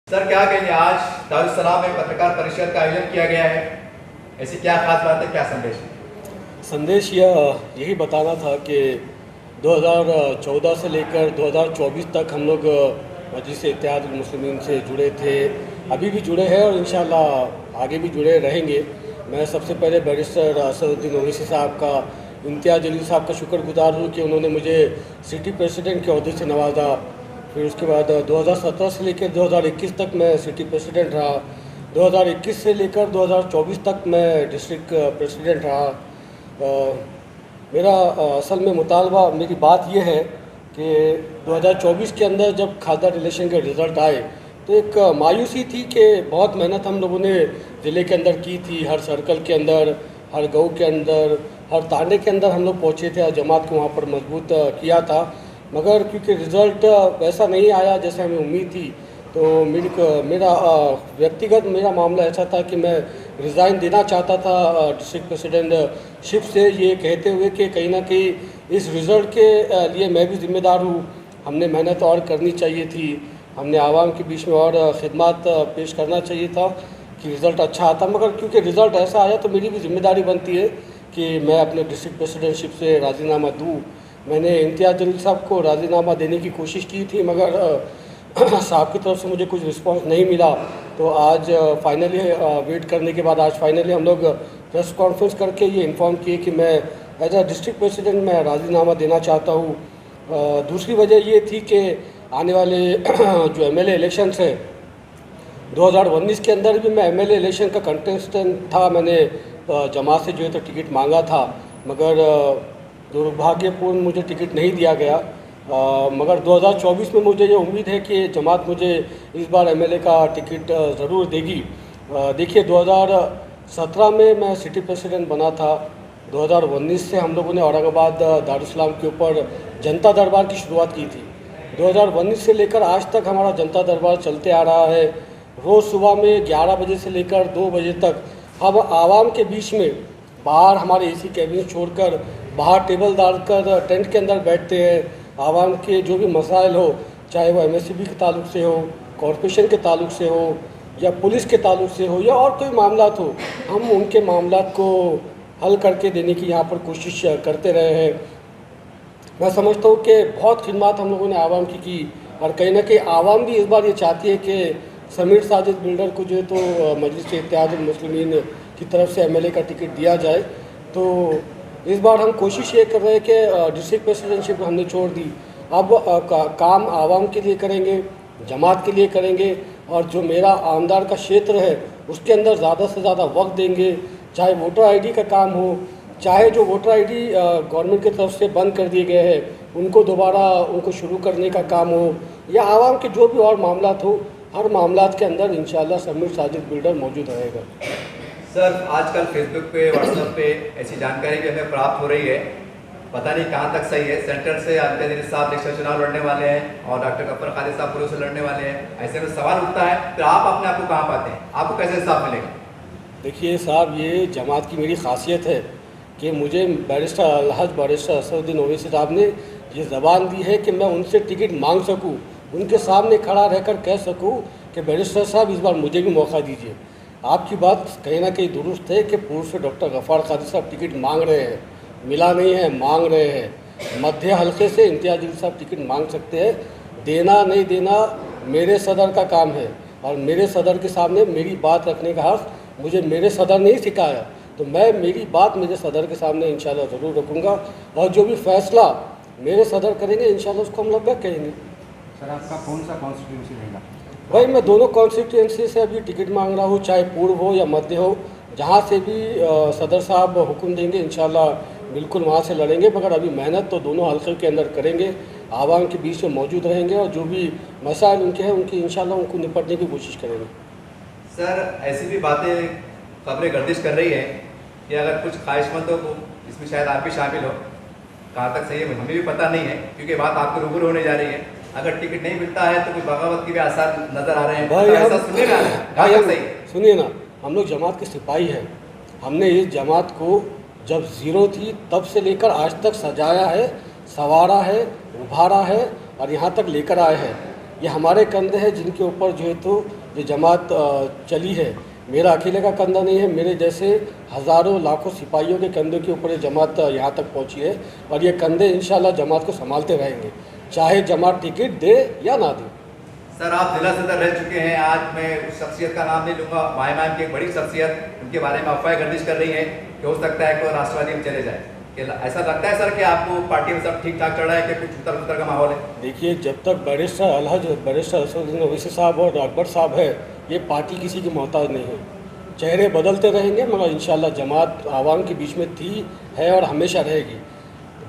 Sir क्या कहेंगे, आज दारुस्सलाम में पत्रकार परिषद का आयोजन किया गया है, ऐसी क्या खास बात है, क्या संदेश? संदेश यही बताना था कि 2014 से लेकर 2024 तक हम लोग मजलिस इत्तेहादुल मुस्लिमीन से जुड़े थे, अभी भी जुड़े हैं और इंशाल्लाह आगे भी जुड़े रहेंगे। मैं सबसे पहले बैरिस्टर असदुद्दीन ओवैसी साहब का, इम्तियाज़ जलील साहब का शुक्रगुजार हूँ कि उन्होंने मुझे सिटी प्रेसिडेंट के ओहदे से नवाजा। फिर उसके बाद 2017 से लेकर 2021 तक मैं सिटी प्रेसिडेंट रहा। 2021 से लेकर 2024 तक मैं डिस्ट्रिक्ट प्रेसिडेंट रहा। मेरा असल में मुतालबा, मेरी बात यह है कि 2024 के अंदर जब खादा रिलेशन के रिज़ल्ट आए तो एक मायूसी थी कि बहुत मेहनत हम लोगों ने ज़िले के अंदर की थी, हर सर्कल के अंदर, हर गाँव के अंदर, हर ताने के अंदर हम लोग पहुँचे थे, जमात को वहाँ पर मजबूत किया था। मगर क्योंकि रिज़ल्ट वैसा नहीं आया जैसे हमें उम्मीद थी, तो मेरा व्यक्तिगत मेरा मामला ऐसा था कि मैं रिज़ाइन देना चाहता था डिस्ट्रिक्ट प्रेसिडेंटशिप से, ये कहते हुए कि कहीं ना कहीं इस रिज़ल्ट के लिए मैं भी ज़िम्मेदार हूँ। हमने मेहनत और करनी चाहिए थी, हमने आवाम के बीच में और खिदमत पेश करना चाहिए था कि रिज़ल्ट अच्छा आता। मगर क्योंकि रिज़ल्ट ऐसा आया तो मेरी भी जिम्मेदारी बनती है कि मैं अपने डिस्ट्रिक्ट प्रेसिडेंटशिप से राज़ीनामा दूँ। मैंने इम्तियाज़ जलील साहब को राज़ीनामा देने की कोशिश की थी, मगर साहब की तरफ से मुझे कुछ रिस्पांस नहीं मिला। तो आज फाइनली वेट करने के बाद आज फाइनली हम लोग प्रेस कॉन्फ्रेंस करके ये इन्फॉर्म किए कि मैं एज अ डिस्ट्रिक्ट प्रेसिडेंट मैं राज़ीनामा देना चाहता हूँ। दूसरी वजह ये थी कि आने वाले जो एमएलए इलेक्शंस हैं 2019 के अंदर भी मैं एमएलए इलेक्शन का कंटेस्टेंट था। मैंने जमात से जो है तो टिकट मांगा था, मगर दुर्भाग्यपूर्ण मुझे टिकट नहीं दिया गया। मगर 2024 में मुझे ये उम्मीद है कि जमात मुझे इस बार एमएलए का टिकट ज़रूर देगी। देखिए 2017 में मैं सिटी प्रेसिडेंट बना था, 2019 से हम लोगों ने औरंगाबाद दारुस्सलाम के ऊपर जनता दरबार की शुरुआत की थी। 2019 से लेकर आज तक हमारा जनता दरबार चलते आ रहा है। रोज़ सुबह में 11 बजे से लेकर 2 बजे तक हम आवाम के बीच में बाहर हमारे एसी कैबिन छोड़कर बाहर टेबल डालकर टेंट के अंदर बैठते हैं। आवाम के जो भी मसाइल हो, चाहे वो एमएससीबी के ताल्लुक से हो, कॉरपोरेशन के ताल्लुक से हो, या पुलिस के ताल्लुक से हो, या और कोई मामलात हो, हम उनके मामलात को हल करके देने की यहाँ पर कोशिश करते रहे हैं। मैं समझता हूँ कि बहुत खिदमत हम लोगों ने आवाम की और कहीं ना कहीं आवाम भी इस बार ये चाहती है कि समीर साजिद बिल्डर को जो है तो मजलिस इत्तेहादुल मुस्लिमीन की तरफ से एमएलए का टिकट दिया जाए। तो इस बार हम कोशिश ये कर रहे हैं कि डिस्ट्रिक्ट प्रेसिडेंटशिप हमने छोड़ दी, अब काम आवाम के लिए करेंगे, जमात के लिए करेंगे, और जो मेरा आमदार का क्षेत्र है उसके अंदर ज़्यादा से ज़्यादा वक्त देंगे। चाहे वोटर आईडी का काम हो, चाहे जो वोटर आईडी गवर्नमेंट की तरफ से बंद कर दिए गए हैं उनको दोबारा उनको शुरू करने का काम हो, या आवाम के जो भी और मामलात हो, हर मामलात के अंदर इंशाल्लाह समीर साजिद बिल्डर मौजूद रहेगा। सर आजकल फेसबुक पे, व्हाट्सएप पे ऐसी जानकारी भी हमें प्राप्त हो रही है, पता नहीं कहाँ तक सही है, सेंटर से इम्तियाज़ जलील साहब नेक्स्ट चुनाव लड़ने वाले हैं और डॉक्टर गफ्फार खालिद साहब पुलिस से लड़ने वाले हैं। ऐसे में सवाल उठता है, फिर आप अपने आप को कहाँ पाते हैं, आपको कैसे हिसाब मिलेगा? देखिए साहब, ये जमात की मेरी खासियत है कि मुझे बैरिस्टर अलहज बैरिस्टर असदुद्दीन ओवैसी साहब ने ये ज़बान दी है कि मैं उनसे टिकट मांग सकूं, उनके सामने खड़ा रहकर कह सकूं कि बैरिस्टर साहब इस बार मुझे भी मौका दीजिए। आपकी बात कहीं ना कहीं दुरुस्त है कि पूर्व से डॉक्टर गफ्फार खालिद साहब टिकट मांग रहे हैं, मिला नहीं है, मांग रहे हैं। मध्य हल्के से इम्तियाज़ जलील साहब टिकट मांग सकते हैं, देना नहीं देना मेरे सदर का काम है, और मेरे सदर के सामने मेरी बात रखने का हक़ मुझे मेरे सदर ने ही सिखाया, तो मैं मेरी बात मेरे सदर के सामने इंशाल्लाह ज़रूर रखूँगा, और जो भी फैसला मेरे सदर करेंगे इंशाल्लाह उसको हम लब्बैक कहेंगे। सर आपका कौन सा कॉन्स्टिट्यूंसी रहेगा? भाई मैं दोनों कॉन्स्टिट्यूंसी से अभी टिकट मांग रहा हूँ, चाहे पूर्व हो या मध्य हो, जहाँ से भी सदर साहब हुक्म देंगे इंशाल्लाह बिल्कुल वहाँ से लड़ेंगे। मगर अभी मेहनत तो दोनों हल्के के अंदर करेंगे, आवाम के बीच में मौजूद रहेंगे, और जो भी मसाइल उनके हैं उनकी इंशाल्लाह उनको निपटने की कोशिश करेंगे। सर ऐसी भी बातें, खबरें गर्दिश कर रही है कि अगर कुछ ख्वाहिशमंदों को, इसमें शायद आप भी शामिल हो, कहाँ तक सही है हमें भी पता नहीं है क्योंकि बात आपको रूबरू होने जा रही है, अगर टिकट नहीं मिलता है तो कुछ बगावत के भी आसार नजर आ रहे हैं, भाई तो ऐसा सुनिए ना, कहाँ तक सही? सुनिए ना, हम लोग जमात के सिपाही हैं, हमने इस जमात को जब ज़ीरो थी तब से लेकर आज तक सजाया है, संवारा है, उभारा है और यहाँ तक लेकर आए हैं। ये हमारे कंधे हैं जिनके ऊपर जो है तो ये जमात चली है। मेरा अकेले का कंधा नहीं है, मेरे जैसे हज़ारों लाखों सिपाहियों के कंधों के ऊपर ये जमात यहाँ तक पहुँची है और ये कंधे इंशाल्लाह जमात को संभालते रहेंगे, चाहे जमात टिकट दे या ना दे। सर, आप जिला सदर रह चुके हैं। आज मैं उस शख्सियत का नाम नहीं लूँगा, मायमाम की एक बड़ी शख्सियत, उनके बारे में अफवाहें गर्दिश कर रही हैं कि हो सकता है कि वो राष्ट्रवादी में चले जाए। ऐसा लगता है सर कि आपको पार्टी में सब ठीक ठाक चल रहा है कि कुछ उतर पुतर का माहौल है? देखिए, जब तक बैरिस्टर असदुद्दीन ओवैसी साहब और अकबर साहब है, ये पार्टी किसी की मोहताज नहीं है। चेहरे बदलते रहेंगे मगर इंशाल्लाह जमात आवाम के बीच में थी, है और हमेशा रहेगी।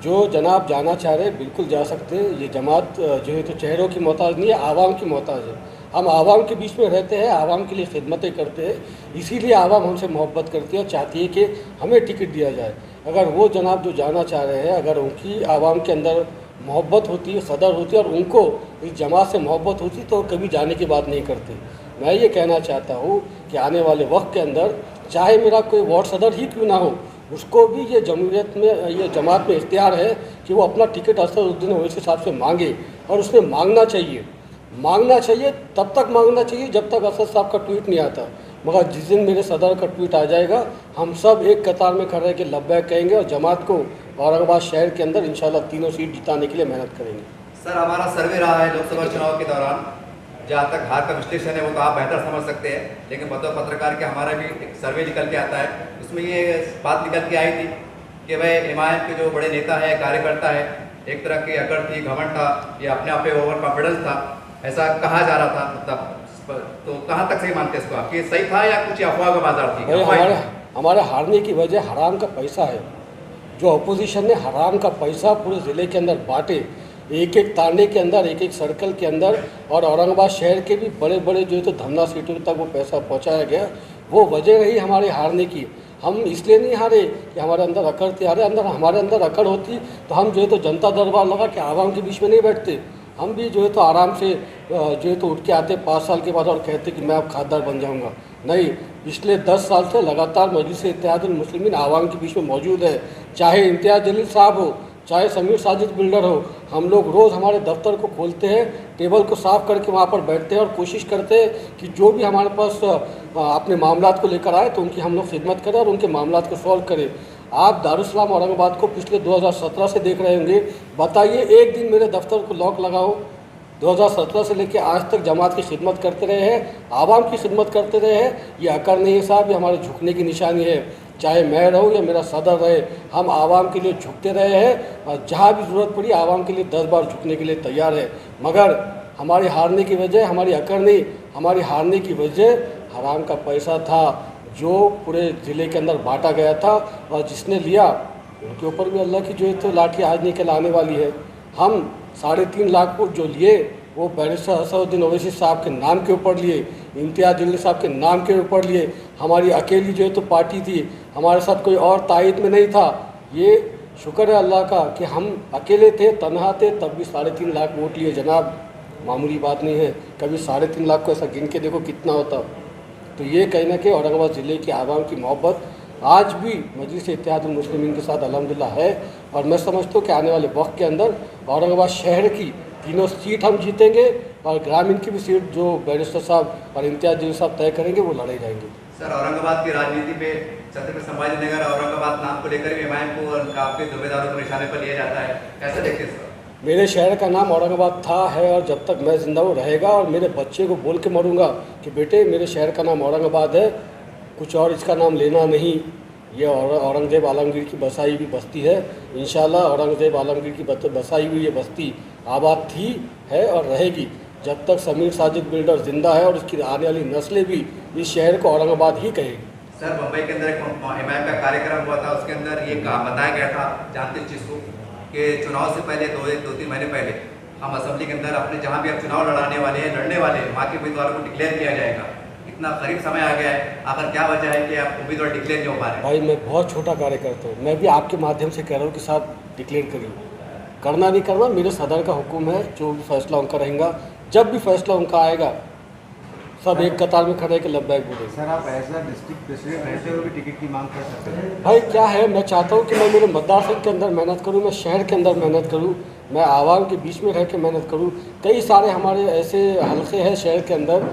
जो जनाब जाना चाह रहे बिल्कुल जा सकते हैं। ये जमात जो है तो चेहरों की मोहताज नहीं है, आवाम की मोहताज है। हम आवाम के बीच में रहते हैं, आवाम के लिए खिदमतें करते हैं, इसीलिए आवाम हमसे मोहब्बत करती है और चाहती है कि हमें टिकट दिया जाए। अगर वो जनाब जो जाना चाह रहे हैं, अगर उनकी आवाम के अंदर मोहब्बत होती है, सदर होती है और उनको इस जमात से मोहब्बत होती तो कभी जाने की बात नहीं करते। मैं ये कहना चाहता हूँ कि आने वाले वक्त के अंदर चाहे मेरा कोई वार्ड सदर ही क्यों ना हो, उसको भी ये जमहूरियत में, ये जमात में इख्तियार है कि वो अपना टिकट असदुद्दीन ओवैसी साहब से मांगे और उसने मांगना चाहिए, तब तक मांगना चाहिए जब तक असद साहब का ट्वीट नहीं आता। मगर जिस दिन मेरे सदर का ट्वीट आ जाएगा, हम सब एक कतार में खड़े के लब्बैक कहेंगे और जमात को औरंगाबाद शहर के अंदर इंशाल्लाह तीनों सीट जिताने के लिए मेहनत करेंगे। सर, हमारा सर्वे रहा है लोकसभा चुनाव के दौरान, जहाँ तक हार का विश्लेषण है वो तो आप बेहतर समझ सकते हैं, लेकिन बतौर पत्रकार के हमारा भी एक सर्वे निकल के आता है। उसमें ये बात निकल के आई थी कि भाई एमआईएम के जो बड़े नेता है, कार्यकर्ता है, एक तरह की अकड़ थी, घमंड था, ये अपने आप पे ओवर कॉन्फिडेंस था, ऐसा कहा जा रहा था। मतलब तो कहाँ तक सही मानते हैं इसको आप, कि सही था या कुछ अफवाह का बाजार थी? हमारे हारने की वजह हराम का पैसा है। जो अपोजिशन ने हराम का पैसा पूरे ज़िले के अंदर बांटे, एक एक तांडे के अंदर, एक एक सर्कल के अंदर, और औरंगाबाद शहर के भी बड़े बड़े जो है तो धमना सीटों तक वो पैसा पहुंचाया गया, वो वजह रही हमारे हारने की। हम इसलिए नहीं हारे कि हमारे अंदर अकड़ थी, हमारे अंदर अकड़ होती तो हम जो है तो जनता दरबार लगा कि आवाम के बीच में नहीं बैठते। हम भी जो है तो आराम से जो है तो उठ के आते 5 साल के बाद और कहते कि मैं अब खासदार बन जाऊंगा। नहीं, पिछले 10 साल से लगातार मजलिस-ए-इत्तेहादुल मुस्लिमीन आवाम के बीच में मौजूद है। चाहे इम्तियाज़ जलील साहब हो, चाहे समीर साजिद बिल्डर हो, हम लोग रोज़ हमारे दफ्तर को खोलते हैं, टेबल को साफ़ करके वहाँ पर बैठते हैं और कोशिश करते हैं कि जो भी हमारे पास अपने मामलात को लेकर आए तो उनकी हम लोग खिदमत करें और उनके मामलात को सॉल्व करें। आप दारुस्सलाम औरंगाबाद को पिछले 2017 से देख रहे होंगे। बताइए, एक दिन मेरे दफ्तर को लॉक लगा हो? 2017 से लेकर आज तक जमात की खिदमत करते रहे हैं, आवाम की खिदमत करते रहे हैं। ये अकड़ नहीं है साहब, ये हमारे झुकने की निशानी है। चाहे मैं रहूँ या मेरा सदर रहे, हम आवाम के लिए झुकते रहे हैं और जहाँ भी ज़रूरत पड़ी आवाम के लिए 10 बार झुकने के लिए तैयार है। मगर हमारी हारने की वजह हमारी अकड़ नहीं, हमारी हारने की वजह हराम का पैसा था जो पूरे ज़िले के अंदर बांटा गया था, और जिसने लिया उनके ऊपर भी अल्लाह की जो है तो लाठी आज निकल आने वाली है। हम 3.5 लाख को जो लिए वो बैरिस्टर असदुद्दीन ओवैसी साहब के नाम के ऊपर लिए, इम्तियाज़ जलील साहब के नाम के ऊपर लिए। हमारी अकेली जो है तो पार्टी थी, हमारे साथ कोई और तायद में नहीं था। ये शुक्र है अल्लाह का कि हम अकेले थे, तनहा थे, तब भी 3.5 लाख वोट लिए जनाब। मामूली बात नहीं है, कभी 3.5 लाख को ऐसा गिन के देखो कितना होता। तो ये कहना कि औरंगाबाद ज़िले की आवाम की मोहब्बत आज भी मजलिस-ए-इत्तेहादुल मुस्लिमीन के साथ अल्हम्दुलिल्लाह है, और मैं समझता हूँ कि आने वाले वक्त के अंदर औरंगाबाद शहर की 3 सीट हम जीतेंगे और ग्रामीण की भी सीट जो बैरिस्टर साहब और इम्तियाज़ जलील साहब तय करेंगे वो लड़े जाएंगे। सर, औरंगाबाद की राजनीति में छत्रपति संभाजी नगर औरंगाबाद नाम को लेकर भी एमआईएम को और काफ़ी दावेदारों को निशाने पर लिया जाता है, कैसे देखते हैं सर? मेरे शहर का नाम औरंगाबाद था, है और जब तक मैं ज़िंदा हूँ रहेगा, और मेरे बच्चे को बोल के मरूंगा कि बेटे मेरे शहर का नाम औरंगाबाद है, कुछ और इसका नाम लेना नहीं। ये औरंगज़ेब आलमगीर की बसाई हुई बस्ती है। इंशाल्लाह औरंगज़ेब आलमगीर की बसाई हुई ये बस्ती आबाद थी, है और रहेगी जब तक समीर साजिद बिल्डर ज़िंदा है, और उसकी आने वाली नस्लें भी इस शहर को औरंगाबाद ही कहेगी। सर, मुंबई के अंदर एक एमआईएम का कार्यक्रम हुआ था, उसके अंदर ये बताया गया था, जानते इस चीज़ को, कि चुनाव से पहले 2-3 महीने पहले हम असेंबली के अंदर अपने जहाँ भी अब चुनाव लड़ने वाले हैं वहाँ के उम्मीदवारों को डिक्लेयर किया जाएगा। इतना करीब समय आ गया है, आखिर क्या वजह है कि आप उम्मीदवार डिक्लेयर नहीं हो पा रहे? भाई, मैं बहुत छोटा कार्यकर्ता हूँ, मैं भी आपके माध्यम से कह रहा हूँ कि साहब डिक्लेयर करिए। करना नहीं करना मेरे सदर का हुक्म है, जो भी फैसला उनका रहेगा, जब भी फैसला उनका आएगा सब एक कतार में खड़े के लब्बैक बोलेंगे। सर, आप एज अ डिस्ट्रिक्ट प्रेसिडेंट रहते हुए भी टिकट की मांग कर सकते हैं? भाई क्या है, मैं चाहता हूँ कि मैं मेरे मतदार संघ के अंदर मेहनत करूँ, मैं शहर के अंदर मेहनत करूँ। मैं आवाम के बीच में रह के मेहनत करूँ। कई सारे हमारे ऐसे हलके हैं शहर के अंदर,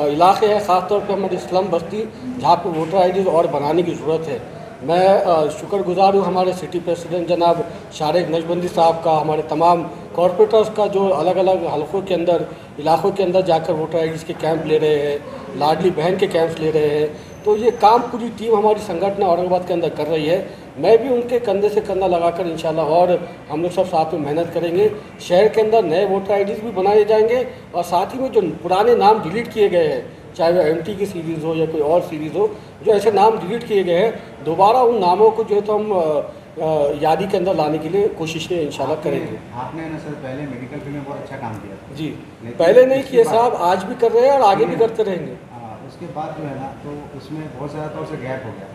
इलाके हैं, ख़ासतौर पे हमारी इस्लाम बस्ती, जहाँ पे वोटर आईडी और बनाने की ज़रूरत है। मैं शुक्रगुजार हूँ हमारे सिटी प्रेसिडेंट जनाब शारिक नजबंदी साहब का, हमारे तमाम कॉरपोरेटर्स का, जो अलग अलग हलकों के अंदर, इलाकों के अंदर जाकर वोटर आईडीज़ के कैंप ले रहे हैं, लाडली बहन के कैंप्स ले रहे हैं। तो ये काम पूरी टीम हमारी संगठन औरंगाबाद के अंदर कर रही है। मैं भी उनके कंधे से कंधा लगाकर इंशाल्लाह और हम लोग सब साथ में मेहनत करेंगे। शहर के अंदर नए वोटर आईडीज़ भी बनाए जाएंगे और साथ ही में जो पुराने नाम डिलीट किए गए हैं, चाहे वो एमटी की सीरीज़ हो या कोई और सीरीज़ हो, जो ऐसे नाम डिलीट किए गए हैं, दोबारा उन नामों को जो है तो हम यादी के अंदर लाने के लिए कोशिशें इंशाल्लाह करेंगे। आपने ना सर पहले मेडिकल फील्ड में बहुत अच्छा काम किया था। जी, पहले नहीं किए साहब, आज भी कर रहे हैं और आगे भी करते रहेंगे। उसके बाद जो है ना, तो उसमें बहुत ज़्यादा तौर से गैप हो गया।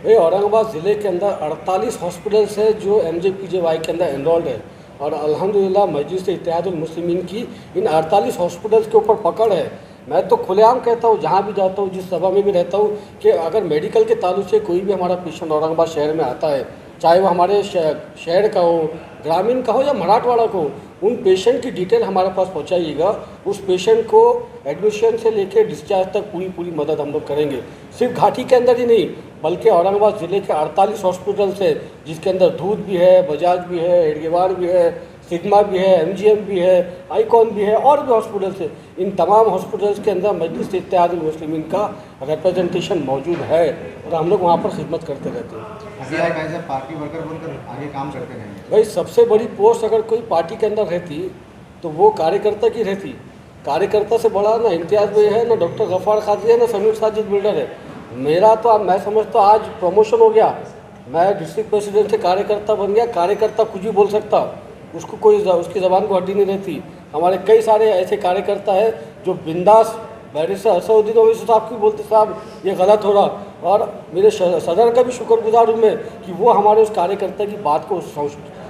भाई औरंगाबाद ज़िले के अंदर 48 हॉस्पिटल्स है जो MJPJY के अंदर एनरोल्ड है और अल्हम्दुलिल्लाह मजलिस इत्तेहादुल मुस्लिमीन की इन 48 हॉस्पिटल्स के ऊपर पकड़ है। मैं तो खुलेआम कहता हूँ, जहाँ भी जाता हूँ, जिस सभा में भी रहता हूँ, कि अगर मेडिकल के ताल्लुक से कोई भी हमारा पेशेंट औरंगाबाद शहर में आता है, चाहे वो हमारे शहर का हो, ग्रामीण का हो या मराठवाड़ा का हो, उन पेशेंट की डिटेल हमारे पास पहुंचाइएगा। उस पेशेंट को एडमिशन से लेकर डिस्चार्ज तक पूरी मदद हम लोग करेंगे। सिर्फ घाटी के अंदर ही नहीं, बल्कि औरंगाबाद ज़िले के 48 हॉस्पिटल्स है, जिसके अंदर दूध भी है, बजाज भी है, हेडगेवार भी है, सिग्मा भी है, MGM भी है, आइकॉन भी है और भी हॉस्पिटल्स है। इन तमाम हॉस्पिटल्स के अंदर मजलिस इत्तेहादुल मुस्लिमीन का रिप्रेजेंटेशन मौजूद है और हम लोग वहाँ पर खिदमत करते रहते हैं। अभी आप एज ए पार्टी वर्कर बोलकर आगे काम करते रहेंगे। भाई सबसे बड़ी पोस्ट अगर कोई पार्टी के अंदर रहती तो वो कार्यकर्ता की रहती। कार्यकर्ता से बड़ा ना इम्तियाज़ भाई है, ना डॉक्टर गफ़ार कादरी है, ना समीर साजिद बिल्डर है। मेरा तो अब मैं समझता हूँ आज प्रमोशन हो गया, मैं डिस्ट्रिक्ट प्रेसिडेंट से कार्यकर्ता बन गया। कार्यकर्ता कुछ भी बोल सकता, उसको कोई उसकी ज़बान को हड्डी नहीं रहती। हमारे कई सारे ऐसे कार्यकर्ता है जो बिंदास बैरिस्टर असदुद्दीन ओवैसी साहब की बोलते साहब ये गलत हो रहा, और मेरे सदर का भी शुक्रगुजार हूँ मैं कि वो हमारे उस कार्यकर्ता की बात को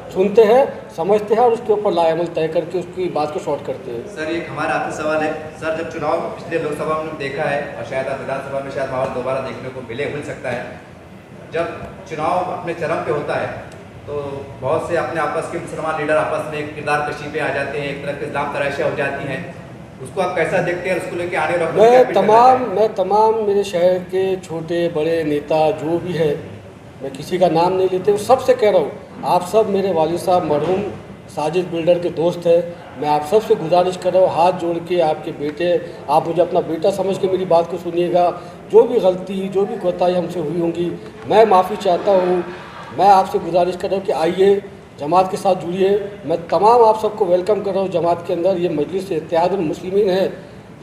सुनते हैं, समझते हैं और उसके ऊपर लाएमल तय करके उसकी बात को शॉर्ट करते हैं। सर एक हमारा आपसे सवाल है सर, जब चुनाव पिछले लोकसभा में देखा है और शायद आप विधानसभा में शायद माहौल दोबारा देखने को मिल सकता है, जब चुनाव अपने चरम पे होता है तो बहुत से अपने आपस के मुसलमान लीडर आपस में एक किरदार कशी पे आ जाते हैं, एक तरह की इस्लाम तराशियाँ हो जाती हैं, उसको आप कैसा देखते हैं? उसको लेके आने वाले मैं तमाम मेरे शहर के छोटे बड़े नेता जो भी है, मैं किसी का नाम नहीं लेते, सबसे कह रहा हूँ, आप सब मेरे वालिद साहब मरहूम साजिद बिल्डर के दोस्त हैं। मैं आप सब से गुजारिश कर रहा हूँ, हाथ जोड़ के आपके बेटे, आप मुझे अपना बेटा समझ के मेरी बात को सुनिएगा। जो भी गलती, जो भी कोताही हमसे हुई होंगी, मैं माफ़ी चाहता हूँ। मैं आपसे गुजारिश कर रहा हूँ कि आइए जमात के साथ जुड़िए। मैं तमाम आप सबको वेलकम कर रहा हूँ जमात के अंदर। ये मजलिस इत्तेहादुल मुस्लिमीन है,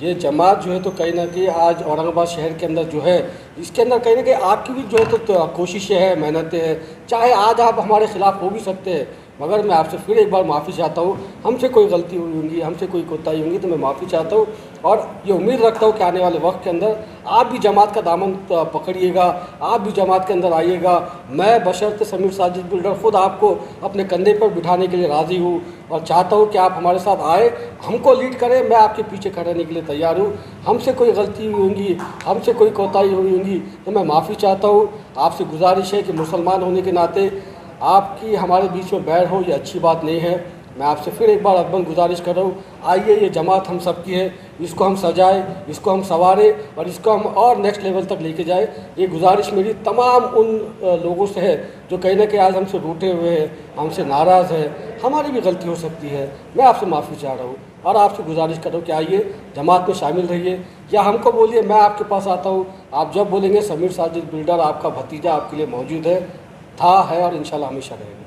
ये जमात जो है तो कहीं ना कहीं आज औरंगाबाद शहर के अंदर जो है, इसके अंदर कहीं ना कहीं आपकी भी जो है तो कोशिशें हैं, मेहनतें हैं। चाहे आज आप हमारे खिलाफ हो भी सकते हैं, मगर मैं आपसे फिर एक बार माफ़ी चाहता हूँ। हमसे कोई गलती हुई होंगी, हमसे कोई कोताही होंगी तो मैं माफ़ी चाहता हूँ और ये उम्मीद रखता हूँ कि आने वाले वक्त के अंदर आप भी जमात का दामन पकड़िएगा, आप भी जमात के अंदर आइएगा। मैं बशर्ते समीर साजिद बिल्डर ख़ुद आपको अपने कंधे पर बिठाने के लिए राज़ी हूँ और चाहता हूँ कि आप हमारे साथ आए, हमको लीड करें। मैं आपके पीछे खड़े रहने के लिए तैयार हूँ। हमसे कोई गलती हुई होंगी, हमसे कोई कोताही हुई होंगी तो मैं माफ़ी चाहता हूँ। आपसे गुजारिश है कि मुसलमान होने के नाते आपकी हमारे बीच में बैर हो, ये अच्छी बात नहीं है। मैं आपसे फिर एक बार अदबन गुजारिश कर रहा हूँ, आइए, ये जमात हम सब की है, इसको हम सजाएं, इसको हम संवारें और इसको हम और नेक्स्ट लेवल तक लेके जाएं। ये गुजारिश मेरी तमाम उन लोगों से है जो कहीं ना कहीं आज हमसे रूठे हुए हैं, हमसे नाराज़ है। हमारी भी गलती हो सकती है, मैं आपसे माफ़ी चाह रहा हूँ और आपसे गुजारिश कर रहा हूँ कि आइए जमात में शामिल रहिए, या हमको बोलिए, मैं आपके पास आता हूँ। आप जब बोलेंगे समीर साजिद बिल्डर आपका भतीजा आपके लिए मौजूद है, था, है और इंशाल्लाह हमेशा रहेगा।